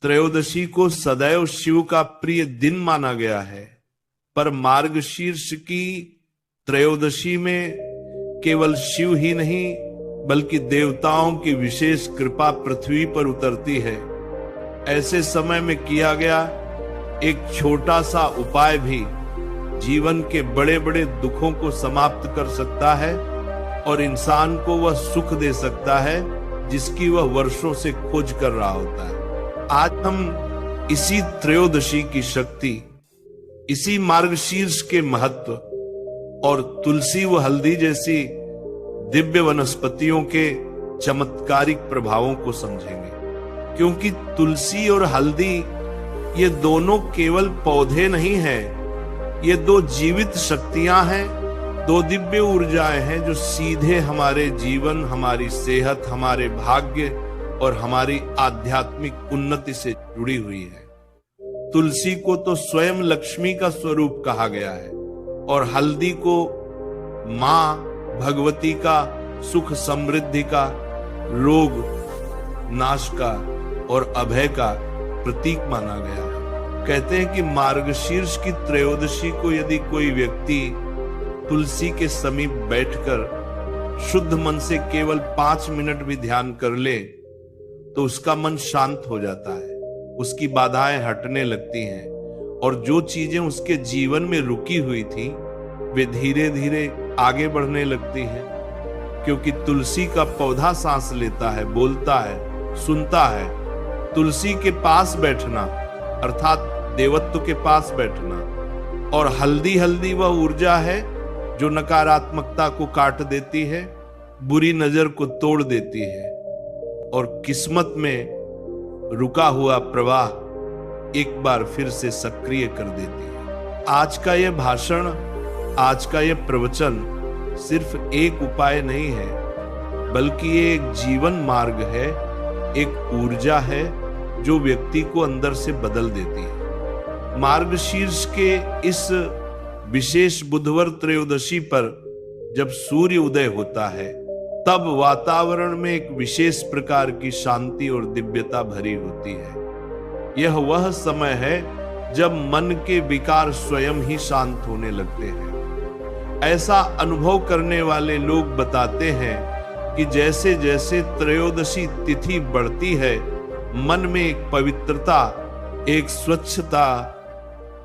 त्रयोदशी को सदैव शिव का प्रिय दिन माना गया है, पर मार्गशीर्ष की त्रयोदशी में केवल शिव ही नहीं बल्कि देवताओं की विशेष कृपा पृथ्वी पर उतरती है। ऐसे समय में किया गया एक छोटा सा उपाय भी जीवन के बड़े बड़े दुखों को समाप्त कर सकता है और इंसान को वह सुख दे सकता है जिसकी वह वर्षों से खोज कर रहा होता है। आज हम इसी त्रयोदशी की शक्ति, इसी मार्गशीर्ष के महत्व और तुलसी व हल्दी जैसी दिव्य वनस्पतियों के चमत्कारिक प्रभावों को समझेंगे, क्योंकि तुलसी और हल्दी ये दोनों केवल पौधे नहीं हैं, ये दो जीवित शक्तियां हैं, दो दिव्य ऊर्जाएं हैं जो सीधे हमारे जीवन, हमारी सेहत, हमारे भाग्य और हमारी आध्यात्मिक उन्नति से जुड़ी हुई है। तुलसी को तो स्वयं लक्ष्मी का स्वरूप कहा गया है और हल्दी को मां भगवती का सुख समृद्धि का, रोग नाश का और अभय का प्रतीक माना गया है। कहते हैं कि मार्गशीर्ष की त्रयोदशी को यदि कोई व्यक्ति तुलसी के समीप बैठकर शुद्ध मन से केवल 5 मिनट भी ध्यान कर ले तो उसका मन शांत हो जाता है, उसकी बाधाएं हटने लगती हैं और जो चीजें उसके जीवन में रुकी हुई थी वे धीरे धीरे आगे बढ़ने लगती हैं, क्योंकि तुलसी का पौधा सांस लेता है, बोलता है, सुनता है। तुलसी के पास बैठना अर्थात देवत्व के पास बैठना, और हल्दी वह ऊर्जा है जो नकारात्मकता को काट देती है, बुरी नजर को तोड़ देती है और किस्मत में रुका हुआ प्रवाह एक बार फिर से सक्रिय कर देती है। आज का यह भाषण, आज का यह प्रवचन सिर्फ एक उपाय नहीं है, बल्कि ये एक जीवन मार्ग है, एक ऊर्जा है जो व्यक्ति को अंदर से बदल देती है। मार्गशीर्ष के इस विशेष बुधवार त्रयोदशी पर जब सूर्य उदय होता है तब वातावरण में एक विशेष प्रकार की शांति और दिव्यता भरी होती है। यह वह समय है जब मन के विकार स्वयं ही शांत होने लगते हैं। ऐसा अनुभव करने वाले लोग बताते हैं कि जैसे जैसे त्रयोदशी तिथि बढ़ती है, मन में एक पवित्रता, एक स्वच्छता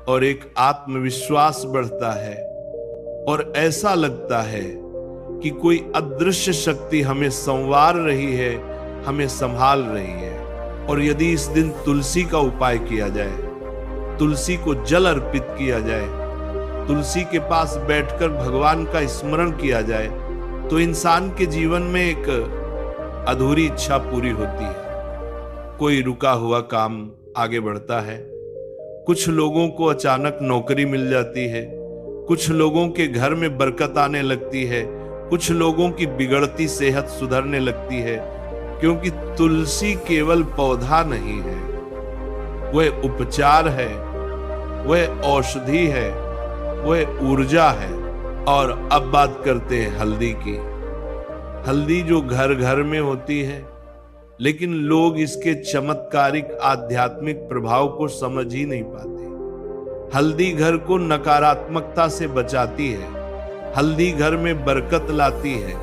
और एक आत्मविश्वास बढ़ता है और ऐसा लगता है कि कोई अदृश्य शक्ति हमें संवार रही है, हमें संभाल रही है। और यदि इस दिन तुलसी का उपाय किया जाए, तुलसी को जल अर्पित किया जाए, तुलसी के पास बैठकर भगवान का स्मरण किया जाए, तो इंसान के जीवन में एक अधूरी इच्छा पूरी होती है। कोई रुका हुआ काम आगे बढ़ता है, कुछ लोगों को अचानक नौकरी मिल जाती है, कुछ लोगों के घर में बरकत आने लगती है, कुछ लोगों की बिगड़ती सेहत सुधरने लगती है, क्योंकि तुलसी केवल पौधा नहीं है, वह उपचार है, वह औषधि है, वह ऊर्जा है। और अब बात करते हैं हल्दी की। हल्दी जो घर घर में होती है, लेकिन लोग इसके चमत्कारिक आध्यात्मिक प्रभाव को समझ ही नहीं पाते। हल्दी घर को नकारात्मकता से बचाती है, हल्दी घर में बरकत लाती है,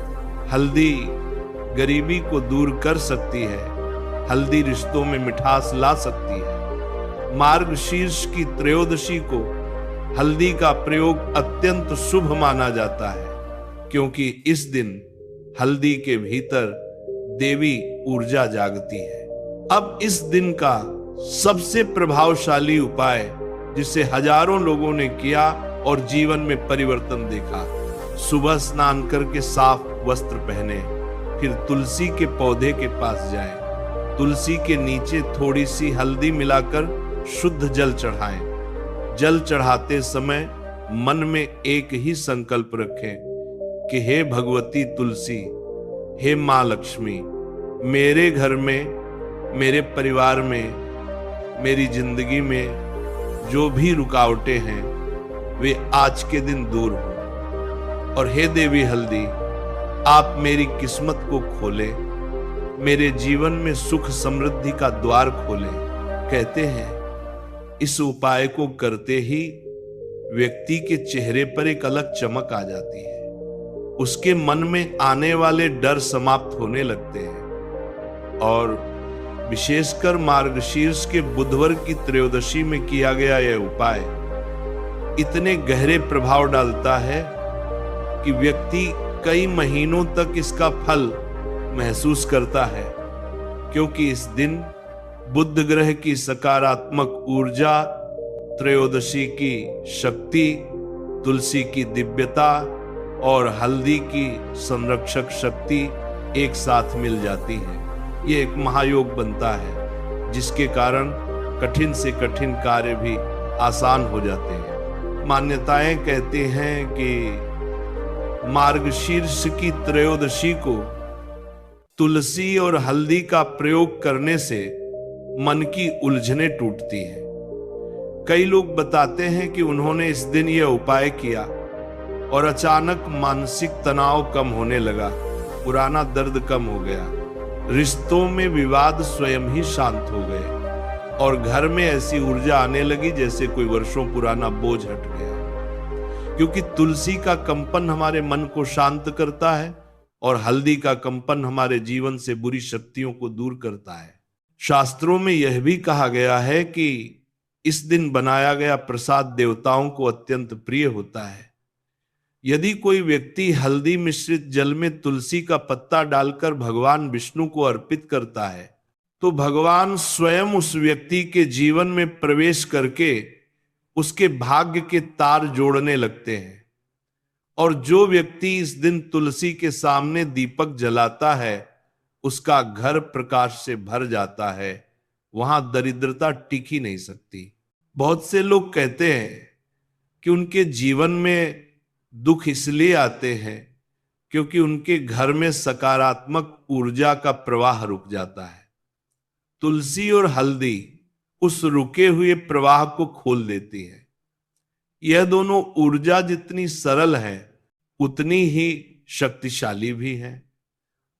हल्दी गरीबी को दूर कर सकती है, हल्दी रिश्तों में मिठास ला सकती है। मार्गशीर्ष की त्रयोदशी को हल्दी का प्रयोग अत्यंत शुभ माना जाता है, क्योंकि इस दिन हल्दी के भीतर देवी ऊर्जा जागती है। अब इस दिन का सबसे प्रभावशाली उपाय जिसे हजारों लोगों ने किया और जीवन में परिवर्तन देखा, सुबह स्नान करके साफ वस्त्र पहने, फिर तुलसी के पौधे के पास जाएं, तुलसी के नीचे थोड़ी सी हल्दी मिलाकर शुद्ध जल चढ़ाएं। जल चढ़ाते समय मन में एक ही संकल्प रखें कि हे भगवती तुलसी, हे मां लक्ष्मी, मेरे घर में, मेरे परिवार में, मेरी जिंदगी में जो भी रुकावटें हैं वे आज के दिन दूर हो। और हे देवी हल्दी, आप मेरी किस्मत को खोले, मेरे जीवन में सुख समृद्धि का द्वार खोले। कहते हैं इस उपाय को करते ही व्यक्ति के चेहरे पर एक अलग चमक आ जाती है, उसके मन में आने वाले डर समाप्त होने लगते हैं। और विशेषकर मार्गशीर्ष के बुधवार की त्रयोदशी में किया गया यह उपाय इतने गहरे प्रभाव डालता है कि व्यक्ति कई महीनों तक इसका फल महसूस करता है, क्योंकि इस दिन बुध ग्रह की सकारात्मक ऊर्जा, त्रयोदशी की शक्ति, तुलसी की दिव्यता और हल्दी की संरक्षक शक्ति एक साथ मिल जाती है। ये एक महायोग बनता है, जिसके कारण कठिन से कठिन कार्य भी आसान हो जाते हैं। मान्यताएं कहते हैं कि मार्गशीर्ष की त्रयोदशी को तुलसी और हल्दी का प्रयोग करने से मन की उलझनें टूटती हैं। कई लोग बताते हैं कि उन्होंने इस दिन यह उपाय किया और अचानक मानसिक तनाव कम होने लगा, पुराना दर्द कम हो गया, रिश्तों में विवाद स्वयं ही शांत हो गए और घर में ऐसी ऊर्जा आने लगी जैसे कोई वर्षों पुराना बोझ हट गया। क्योंकि तुलसी का कंपन हमारे मन को शांत करता है और हल्दी का कंपन हमारे जीवन से बुरी शक्तियों को दूर करता है। शास्त्रों में यह भी कहा गया है कि इस दिन बनाया गया प्रसाद देवताओं को अत्यंत प्रिय होता है। यदि कोई व्यक्ति हल्दी मिश्रित जल में तुलसी का पत्ता डालकर भगवान विष्णु को अर्पित करता है, तो भगवान स्वयं उस व्यक्ति के जीवन में प्रवेश करके उसके भाग्य के तार जोड़ने लगते हैं। और जो व्यक्ति इस दिन तुलसी के सामने दीपक जलाता है, उसका घर प्रकाश से भर जाता है, वहां दरिद्रता टिक ही नहीं सकती। बहुत से लोग कहते हैं कि उनके जीवन में दुख इसलिए आते हैं क्योंकि उनके घर में सकारात्मक ऊर्जा का प्रवाह रुक जाता है। तुलसी और हल्दी उस रुके हुए प्रवाह को खोल देती है। यह दोनों ऊर्जा जितनी सरल है उतनी ही शक्तिशाली भी है।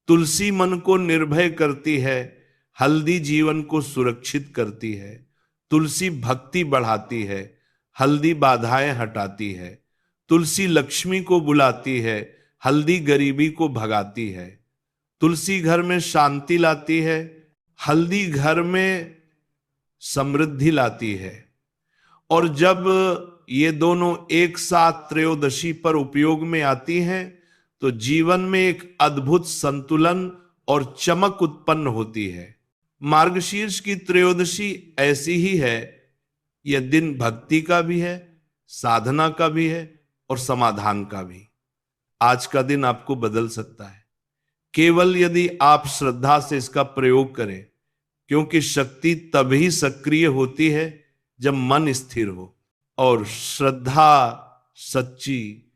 तुलसी मन को निर्भय करती है, हल्दी जीवन को सुरक्षित करती है। तुलसी भक्ति बढ़ाती है, हल्दी बाधाएं हटाती है। तुलसी लक्ष्मी को बुलाती है, हल्दी गरीबी को भगाती है। तुलसी घर में शांति लाती है, हल्दी घर में समृद्धि लाती है। और जब ये दोनों एक साथ त्रयोदशी पर उपयोग में आती हैं, तो जीवन में एक अद्भुत संतुलन और चमक उत्पन्न होती है। मार्गशीर्ष की त्रयोदशी ऐसी ही है। यह दिन भक्ति का भी है, साधना का भी है और समाधान का भी। आज का दिन आपको बदल सकता है, केवल यदि आप श्रद्धा से इसका प्रयोग करें, क्योंकि शक्ति तभी सक्रिय होती है जब मन स्थिर हो और श्रद्धा सच्ची